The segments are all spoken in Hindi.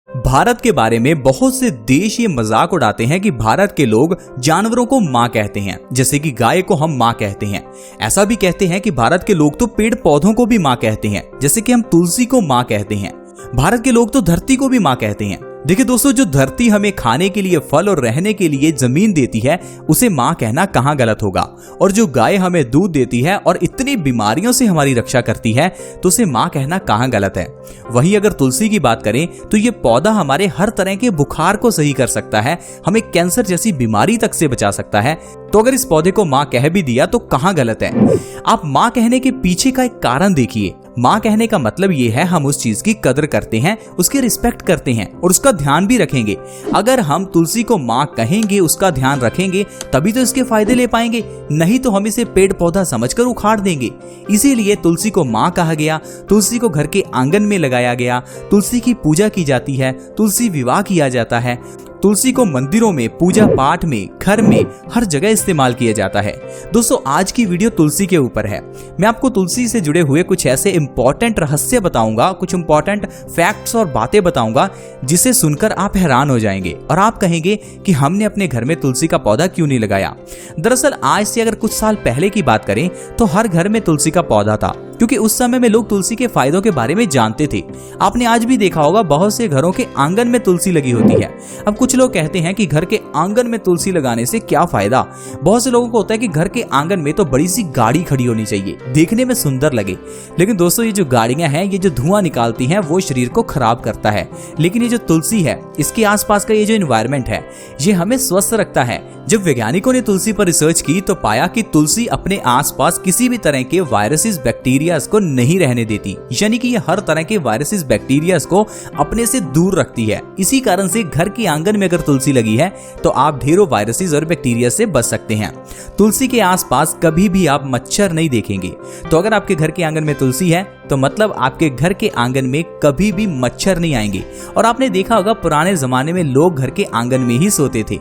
भारत के बारे में बहुत से देश ये मजाक उड़ाते हैं कि भारत के लोग जानवरों को माँ कहते हैं, जैसे कि गाय को हम माँ कहते हैं। ऐसा भी कहते हैं कि भारत के लोग तो पेड़ पौधों को भी माँ कहते हैं, जैसे कि हम तुलसी को माँ कहते हैं। भारत के लोग तो धरती को भी माँ कहते हैं। देखिए दोस्तों, जो धरती हमें खाने के लिए फल और रहने के लिए जमीन देती है, उसे माँ कहना कहाँ गलत होगा। और जो गाय हमें दूध देती है और इतनी बीमारियों से हमारी रक्षा करती है, तो उसे माँ कहना कहाँ गलत है। वहीं अगर तुलसी की बात करें तो ये पौधा हमारे हर तरह के बुखार को सही कर सकता है, हमें कैंसर जैसी बीमारी तक से बचा सकता है। तो अगर इस पौधे को माँ कह भी दिया तो कहाँ गलत है। आप माँ कहने के पीछे का एक कारण देखिए। माँ कहने का मतलब ये है हम उस चीज की कदर करते हैं, उसकी रिस्पेक्ट करते हैं और उसका ध्यान भी रखेंगे। अगर हम तुलसी को माँ कहेंगे, उसका ध्यान रखेंगे, तभी तो इसके फायदे ले पाएंगे, नहीं तो हम इसे पेड़ पौधा समझकर उखाड़ देंगे। इसीलिए तुलसी को माँ कहा गया, तुलसी को घर के आंगन में लगाया गया, तुलसी की पूजा की जाती है, तुलसी विवाह किया जाता है, तुलसी को मंदिरों में, पूजा पाठ में, घर में, हर जगह इस्तेमाल किया जाता है। दोस्तों, आज की वीडियो तुलसी के ऊपर है। मैं आपको तुलसी से जुड़े हुए कुछ ऐसे इंपॉर्टेंट रहस्य बताऊंगा, कुछ इंपॉर्टेंट फैक्ट्स और बातें बताऊंगा जिसे सुनकर आप हैरान हो जाएंगे और आप कहेंगे कि हमने अपने घर में तुलसी का पौधा क्यों नहीं लगाया। दरअसल आज से अगर कुछ साल पहले की बात करें तो हर घर में तुलसी का पौधा था, क्योंकि उस समय में लोग तुलसी के फायदों के बारे में जानते थे। आपने आज भी देखा होगा बहुत से घरों के आंगन में तुलसी लगी होती है। अब कुछ लोग कहते हैं कि घर के आंगन में तुलसी लगाने से क्या फायदा। बहुत से लोगों को होता है कि घर के आंगन में तो बड़ी सी गाड़ी खड़ी होनी चाहिए, देखने में सुंदर लगे। लेकिन दोस्तों, ये जो गाड़ियां हैं, ये जो धुआं निकालती हैं, वो शरीर को खराब करता है। लेकिन ये जो तुलसी है, इसके आसपास का ये जो एनवायरमेंट है, ये हमें स्वस्थ रखता है। जब वैज्ञानिकों ने तुलसी पर रिसर्च की तो पाया कि तुलसी अपने आसपास किसी भी तरह के वायरसेस, बैक्टीरियाज को नहीं रहने देती, यानी कि ये हर तरह के वायरसेस, बैक्टीरियाज को अपने से दूर रखती है। इसी कारण से घर के आंगन में अगर तुलसी लगी है तो आप ढेरों वायरसेस और बैक्टीरिया से बच सकते हैं। तुलसी के आसपास कभी भी आप मच्छर नहीं देखेंगे। तो अगर आपके घर के आंगन में तुलसी है तो मतलब आपके घर के आंगन में कभी भी मच्छर नहीं आएंगे। और आपने देखा होगा पुराने जमाने में लोग घर के आंगन में ही सोते थे।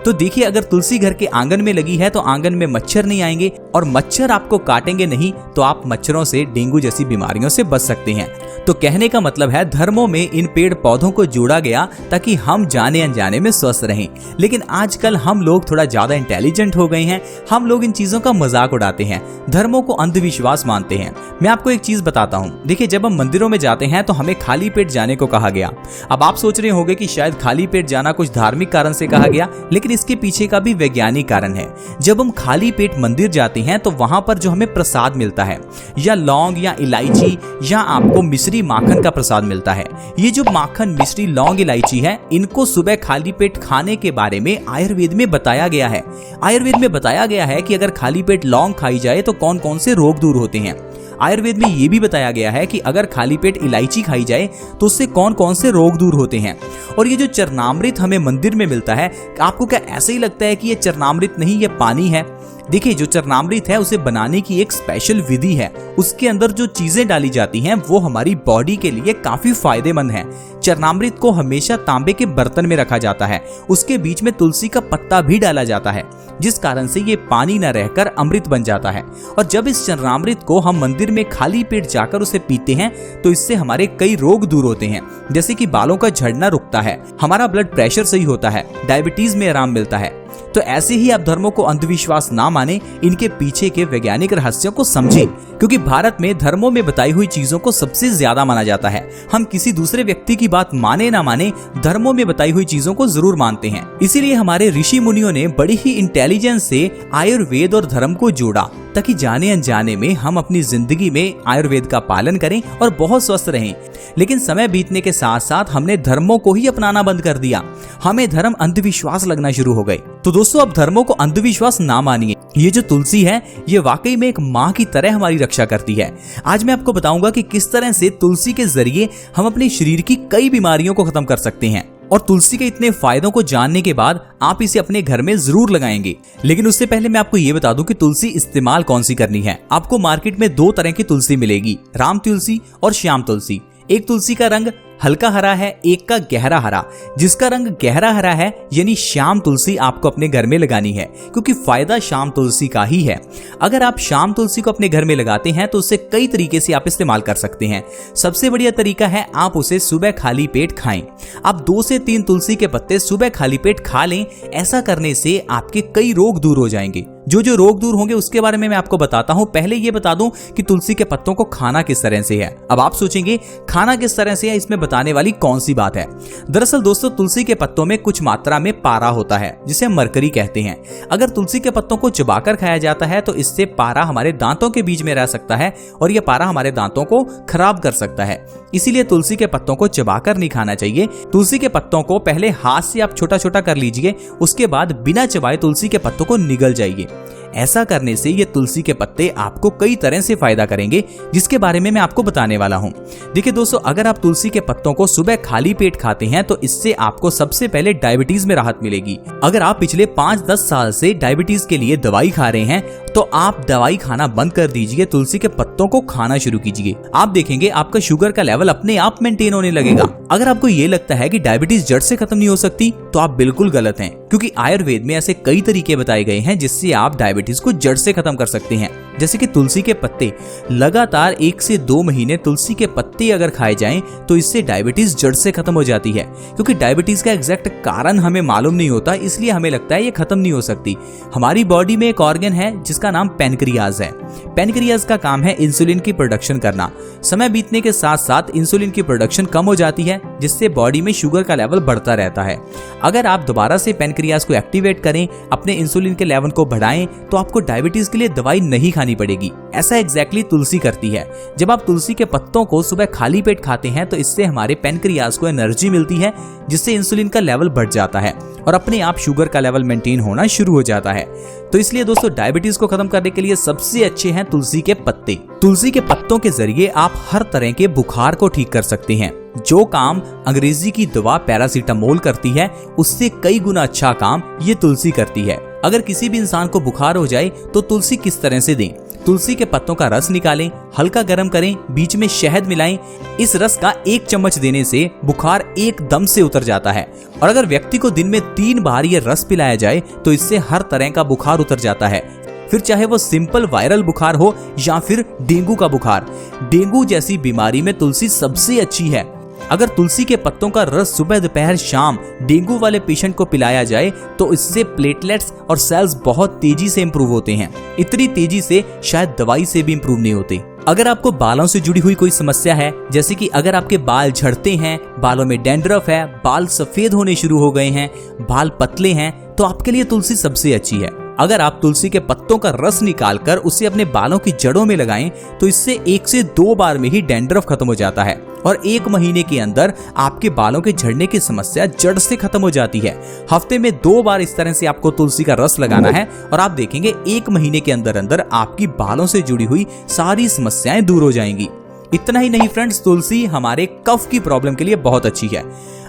तो देखिए, अगर तुलसी घर के आंगन में लगी है तो आंगन में मच्छर नहीं आएंगे और मच्छर आपको काटेंगे नहीं, तो आप मच्छरों से, डेंगू जैसी बीमारियों से बच सकते हैं। तो कहने का मतलब है धर्मों में इन पेड़ पौधों को जोड़ा गया ताकि हम जाने अनजाने में स्वस्थ रहें। लेकिन आजकल हम लोग थोड़ा ज्यादा इंटेलिजेंट हो गए हैं, हम लोग इन चीजों का मजाक उड़ाते हैं, धर्मों को अंधविश्वास मानते हैं। मैं आपको एक चीज बताता हूँ। देखिए, जब हम मंदिरों में जाते हैं तो हमें खाली पेट जाने को कहा गया। अब आप सोच रहे होंगे कि शायद खाली पेट जाना कुछ धार्मिक कारण से कहा गया, लेकिन इसके पीछे का भी वैज्ञानिक कारण है। जब हम खाली पेट मंदिर जाते हैं तो वहां पर जो हमें प्रसाद मिलता है, या लौंग या इलायची या आपको मिश्री माखन का प्रसाद मिलता है। ये जो माखन, मिश्री, लौंग, इलायची है, इनको सुबह खाली पेट खाने के बारे में आयुर्वेद में बताया गया है। आयुर्वेद में बताया गया है कि अगर खाली पेट लौंग खाई जाए तो कौन कौन से रोग दूर होते हैं। आयुर्वेद में ये भी बताया गया है कि अगर खाली पेट इलायची खाई जाए तो उससे कौन कौन से रोग दूर होते हैं। और ये जो चरणामृत हमें मंदिर में मिलता है, आपको क्या ऐसे ही लगता है कि ये चरणामृत नहीं, ये पानी है? देखिए, जो चरणामृत है उसे बनाने की एक स्पेशल विधि है। उसके अंदर जो चीजें डाली जाती हैं वो हमारी बॉडी के लिए काफी फायदेमंद है। चरणामृत को हमेशा तांबे के बर्तन में रखा जाता है, उसके बीच में तुलसी का पत्ता भी डाला जाता है, जिस कारण से ये पानी न रहकर अमृत बन जाता है। और जब इस चरणामृत को हम मंदिर में खाली पेट जाकर उसे पीते हैं तो इससे हमारे कई रोग दूर होते हैं, जैसे कि बालों का झड़ना रुकता है, हमारा ब्लड प्रेशर सही होता है, डायबिटीज में आराम मिलता है। तो ऐसे ही आप धर्मों को अंधविश्वास ना माने, इनके पीछे के वैज्ञानिक रहस्यों को समझें, क्योंकि भारत में धर्मों में बताई हुई चीजों को सबसे ज्यादा माना जाता है। हम किसी दूसरे व्यक्ति की बात माने ना माने, धर्मों में बताई हुई चीजों को जरूर मानते हैं। इसीलिए हमारे ऋषि मुनियों ने बड़ी ही इंटेलिजेंस से आयुर्वेद और धर्म को जोड़ा, ताकि जाने अनजाने में हम अपनी जिंदगी में आयुर्वेद का पालन करें और बहुत स्वस्थ रहें। लेकिन समय बीतने के साथ साथ हमने धर्मों को ही अपनाना बंद कर दिया, हमें धर्म अंधविश्वास लगना शुरू हो गए। तो दोस्तों, अब धर्मों को अंधविश्वास ना मानिए। ये जो तुलसी है, ये वाकई में एक माँ की तरह हमारी रक्षा करती है। आज मैं आपको बताऊंगा कि किस तरह से तुलसी के जरिए हम अपने शरीर की कई बीमारियों को खत्म कर सकते हैं। और तुलसी के इतने फायदों को जानने के बाद आप इसे अपने घर में जरूर लगाएंगे। लेकिन उससे पहले मैं आपको ये बता दूं कि तुलसी इस्तेमाल कौन सी करनी है। आपको मार्केट में दो तरह की तुलसी मिलेगी, राम तुलसी और श्याम तुलसी। एक तुलसी का रंग हल्का हरा है, एक का गहरा हरा। जिसका रंग गहरा हरा है यानी श्याम तुलसी आपको अपने घर में लगानी है, क्योंकि फायदा श्याम तुलसी का ही है। अगर आप श्याम तुलसी को अपने घर में लगाते हैं तो उसे कई तरीके से आप इस्तेमाल कर सकते हैं। सबसे बढ़िया तरीका है आप उसे सुबह खाली पेट खाएं। आप 2 से 3 तुलसी के पत्ते सुबह खाली पेट खा लें। ऐसा करने से आपके कई रोग दूर हो जाएंगे। जो रोग दूर होंगे उसके बारे में मैं आपको बताता हूं। पहले ये बता दूं कि तुलसी के पत्तों को खाना किस तरह से है। अब आप सोचेंगे खाना किस तरह से है, इसमें बताने वाली कौन सी बात है। दरअसल दोस्तों, तुलसी के पत्तों में कुछ मात्रा में पारा होता है जिसे मरकरी कहते हैं। अगर तुलसी के पत्तों को चबाकर खाया जाता है तो इससे पारा हमारे दांतों के बीच में रह सकता है और यह पारा हमारे दांतों को खराब कर सकता है। इसीलिए तुलसी के पत्तों को चबाकर नहीं खाना चाहिए। तुलसी के पत्तों को पहले हाथ से आप छोटा छोटा कर लीजिए, उसके बाद बिना चबाए तुलसी के पत्तों को निगल जाइए। ऐसा करने से ये तुलसी के पत्ते आपको कई तरह से फायदा करेंगे, जिसके बारे में मैं आपको बताने वाला हूँ। देखिए दोस्तों, अगर आप तुलसी के पत्तों को सुबह खाली पेट खाते हैं तो इससे आपको सबसे पहले डायबिटीज में राहत मिलेगी। अगर आप पिछले 5-10 साल से डायबिटीज के लिए दवाई खा रहे हैं तो आप दवाई खाना बंद कर दीजिए, तुलसी के पत्तों को खाना शुरू कीजिए। आप देखेंगे आपका शुगर का लेवल अपने आप मेंटेन होने लगेगा। अगर आपको ये लगता है कि डायबिटीज जड़ से खत्म नहीं हो सकती तो आप बिल्कुल गलत हैं, क्योंकि आयुर्वेद में ऐसे कई तरीके बताए गए हैं जिससे आप डायबिटीज को जड़ से खत्म कर सकते हैं। जैसे कि तुलसी के पत्ते, लगातार 1 से 2 महीने तुलसी के पत्ते अगर खाए जाएं तो इससे डायबिटीज जड़ से खत्म हो जाती है। क्योंकि डायबिटीज का एग्जैक्ट कारण हमें मालूम नहीं होता, इसलिए हमें लगता है ये खत्म नहीं हो सकती। हमारी बॉडी में एक ऑर्गन है जिसका नाम पैनक्रियाज है। पैनक्रियाज का काम है इंसुलिन की प्रोडक्शन करना। समय बीतने के साथ साथ इंसुलिन की प्रोडक्शन कम हो जाती है, जिससे बॉडी में शुगर का लेवल बढ़ता रहता है। अगर आप दोबारा से पैनक्रियाज को एक्टिवेट करें, अपने इंसुलिन के लेवल को बढ़ाएं, तो आपको डायबिटीज के लिए दवाई नहीं खानी पड़ेगी। ऐसा एग्जैक्टली तुलसी करती है। जब आप तुलसी के पत्तों को सुबह खाली पेट खाते हैं तो इससे हमारे पैनक्रियाज को एनर्जी मिलती है, जिससे इंसुलिन का लेवल बढ़ जाता है और अपने आप शुगर का लेवल मेंटेन होना शुरू हो जाता है। तो इसलिए दोस्तों, डायबिटीज को खत्म करने के लिए सबसे अच्छे हैं तुलसी के पत्ते। तुलसी के पत्तों के जरिए आप हर तरह के बुखार को ठीक कर सकते हैं। जो काम अंग्रेजी की दवा पैरासीटामोल करती है, उससे कई गुना अच्छा काम ये तुलसी करती है। अगर किसी भी इंसान को बुखार हो जाए तो तुलसी किस तरह से दें? तुलसी के पत्तों का रस निकालें, हल्का गर्म करें, बीच में शहद मिलाएं। इस रस का 1 चम्मच देने से बुखार एकदम से उतर जाता है। और अगर व्यक्ति को दिन में 3 बार ये रस पिलाया जाए तो इससे हर तरह का बुखार उतर जाता है। फिर चाहे वो सिंपल वायरल बुखार हो या फिर डेंगू का बुखार। डेंगू जैसी बीमारी में तुलसी सबसे अच्छी है। अगर तुलसी के पत्तों का रस सुबह दोपहर शाम डेंगू वाले पेशेंट को पिलाया जाए तो इससे प्लेटलेट्स और सेल्स बहुत तेजी से इंप्रूव होते हैं। इतनी तेजी से शायद दवाई से भी इंप्रूव नहीं होते। अगर आपको बालों से जुड़ी हुई कोई समस्या है, जैसे कि अगर आपके बाल झड़ते हैं, बालों में डैंड्रफ है, बाल सफेद होने शुरू हो गए हैं, बाल पतले हैं, तो आपके लिए तुलसी सबसे अच्छी है। अगर आप तुलसी के पत्तों का रस निकालकर उसे अपने बालों की जड़ों में लगाएं तो इससे 1 से 2 बार में ही डैंड्रफ खत्म हो जाता है और 1 महीने के अंदर आपके बालों के झड़ने की समस्या जड़ से खत्म हो जाती है। हफ्ते में 2 बार इस तरह से आपको तुलसी का रस लगाना है और आप देखेंगे 1 महीने के अंदर अंदर आपकी बालों से जुड़ी हुई सारी समस्याएं दूर हो जाएंगी। इतना ही नहीं फ्रेंड्स, तुलसी हमारे कफ की प्रॉब्लम के लिए बहुत अच्छी है।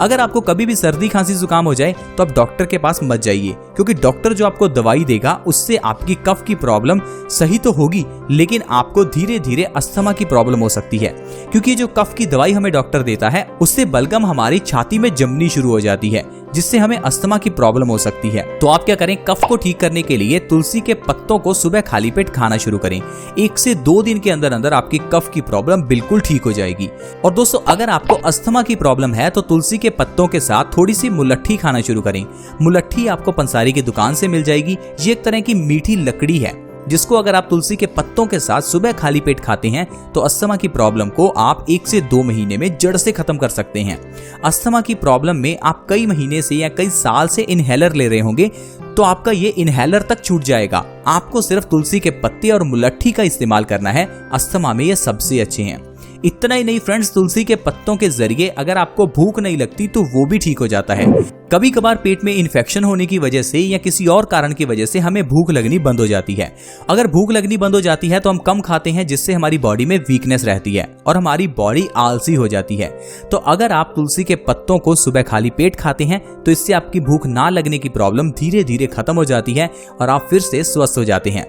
अगर आपको कभी भी सर्दी खांसी जुकाम हो जाए तो आप डॉक्टर के पास मत जाइए, क्योंकि डॉक्टर जो आपको दवाई देगा उससे आपकी कफ की प्रॉब्लम सही तो होगी, लेकिन आपको धीरे धीरे अस्थमा की प्रॉब्लम हो सकती है। क्योंकि जो कफ की दवाई हमें डॉक्टर देता है उससे बलगम हमारी छाती में जमनी शुरू हो जाती है, जिससे हमें अस्थमा की प्रॉब्लम हो सकती है। तो आप क्या करें, कफ को ठीक करने के लिए तुलसी के पत्तों को सुबह खाली पेट खाना शुरू करें। 1 से 2 दिन के अंदर अंदर आपकी कफ की प्रॉब्लम बिल्कुल ठीक हो जाएगी। और दोस्तों, अगर आपको अस्थमा की प्रॉब्लम है तो तुलसी के पत्तों के साथ थोड़ी सी मुलट्ठी खाना शुरू करें। मुलट्ठी आपको पंसारी की दुकान से मिल जाएगी। ये एक तरह की मीठी लकड़ी है, जिसको अगर आप तुलसी के पत्तों के साथ सुबह खाली पेट खाते हैं तो अस्थमा की प्रॉब्लम को आप 1 से 2 महीने में जड़ से खत्म कर सकते हैं। अस्थमा की प्रॉब्लम में आप कई महीने से या कई साल से इनहेलर ले रहे होंगे, तो आपका ये इनहेलर तक छूट जाएगा। आपको सिर्फ तुलसी के पत्ते और मुलट्ठी का इस्तेमाल करना है। अस्थमा में ये सबसे अच्छे हैं। इतना ही नहीं फ्रेंड्स, तुलसी के पत्तों के जरिए अगर आपको भूख नहीं लगती तो वो भी ठीक हो जाता है। कभी कभार पेट में इन्फेक्शन होने की वजह से या किसी और कारण की वजह से हमें भूख लगनी बंद हो जाती है। अगर भूख लगनी बंद हो जाती है तो हम कम खाते हैं, जिससे हमारी बॉडी में वीकनेस रहती है और हमारी बॉडी आलसी हो जाती है। तो अगर आप तुलसी के पत्तों को सुबह खाली पेट खाते हैं तो इससे आपकी भूख ना लगने की प्रॉब्लम धीरे धीरे खत्म हो जाती है और आप फिर से स्वस्थ हो जाते हैं।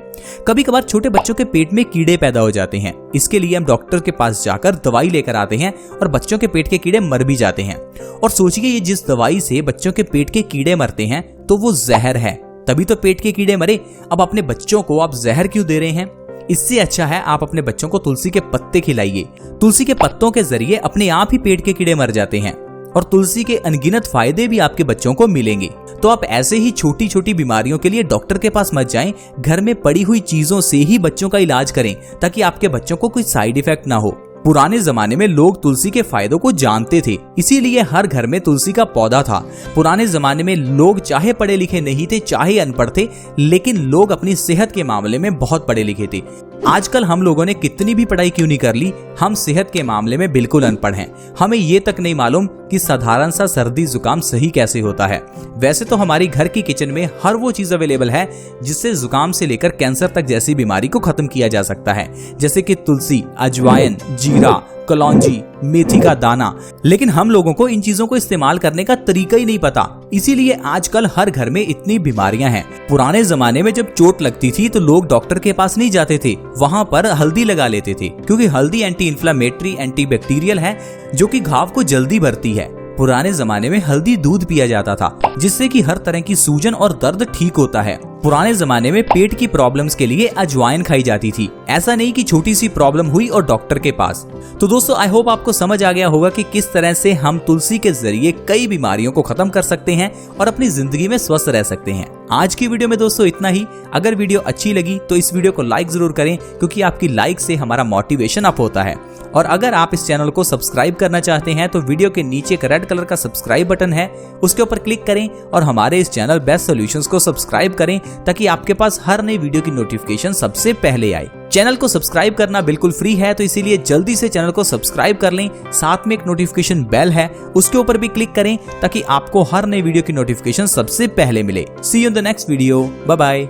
कभी कभार छोटे बच्चों के पेट में कीड़े पैदा हो जाते हैं, इसके लिए हम डॉक्टर के पास जाकर दवाई लेकर आते हैं और बच्चों के पेट के कीड़े मर भी जाते हैं। और सोचिए, ये जिस दवाई से बच्चों के पेट के कीड़े मरते हैं तो वो जहर है, तभी तो पेट के कीड़े मरे। अब अपने बच्चों को आप जहर क्यों दे रहे हैं? इससे अच्छा है आप अपने बच्चों को तुलसी के पत्ते खिलाइए। तुलसी के पत्तों के जरिए अपने आप ही पेट के कीड़े मर जाते हैं और तुलसी के अनगिनत फायदे भी आपके बच्चों को मिलेंगे। तो आप ऐसे ही छोटी छोटी बीमारियों के लिए डॉक्टर के पास मत जाएं, घर में पड़ी हुई चीजों से ही बच्चों का इलाज करें ताकि आपके बच्चों को कोई साइड इफेक्ट ना हो। पुराने जमाने में लोग तुलसी के फायदों को जानते थे, इसीलिए हर घर में तुलसी का पौधा था। पुराने जमाने में लोग चाहे पढ़े लिखे नहीं थे चाहे अनपढ़ थे, लेकिन लोग अपनी सेहत के मामले में बहुत पढ़े लिखे थे। आजकल हम लोगों ने कितनी भी पढ़ाई क्यों नहीं कर ली, हम सेहत के मामले में बिल्कुल अनपढ़ हैं। हमें ये तक नहीं मालूम कि साधारण सा सर्दी जुकाम सही कैसे होता है। वैसे तो हमारी घर की किचन में हर वो चीज अवेलेबल है जिससे जुकाम से लेकर कैंसर तक जैसी बीमारी को खत्म किया जा सकता है, जैसे कि तुलसी, अजवाइन, जीरा, कलौंजी, मेथी का दाना। लेकिन हम लोगों को इन चीजों को इस्तेमाल करने का तरीका ही नहीं पता, इसीलिए आजकल हर घर में इतनी बीमारियां हैं। पुराने जमाने में जब चोट लगती थी तो लोग डॉक्टर के पास नहीं जाते थे, वहां पर हल्दी लगा लेते थे, क्योंकि हल्दी एंटी इन्फ्लेमेटरी, एंटी बैक्टीरियल है जो कि घाव को जल्दी भरती है। पुराने जमाने में हल्दी दूध पिया जाता था, जिससे कि हर तरह की सूजन और दर्द ठीक होता है। पुराने जमाने में पेट की प्रॉब्लम्स के लिए अजवाइन खाई जाती थी, ऐसा नहीं कि छोटी सी प्रॉब्लम हुई और डॉक्टर के पास। तो दोस्तों, आई होप आपको समझ आ गया होगा कि किस तरह से हम तुलसी के जरिए कई बीमारियों को खत्म कर सकते हैं और अपनी जिंदगी में स्वस्थ रह सकते हैं। आज की वीडियो में दोस्तों इतना ही। अगर वीडियो अच्छी लगी तो इस वीडियो को लाइक जरूर करें, क्योंकि आपकी लाइक से हमारा मोटिवेशन अप होता है। और अगर आप इस चैनल को सब्सक्राइब करना चाहते हैं तो वीडियो के नीचे एक रेड कलर का सब्सक्राइब बटन है, उसके ऊपर क्लिक करें और हमारे इस चैनल बेस्ट सॉल्यूशंस को सब्सक्राइब करें, ताकि आपके पास हर नई वीडियो की नोटिफिकेशन सबसे पहले आए। चैनल को सब्सक्राइब करना बिल्कुल फ्री है, तो इसीलिए जल्दी से चैनल को सब्सक्राइब कर लें। साथ में एक नोटिफिकेशन बेल है, उसके ऊपर भी क्लिक करें ताकि आपको हर नई वीडियो की नोटिफिकेशन सबसे पहले मिले। See you in the next video, bye bye.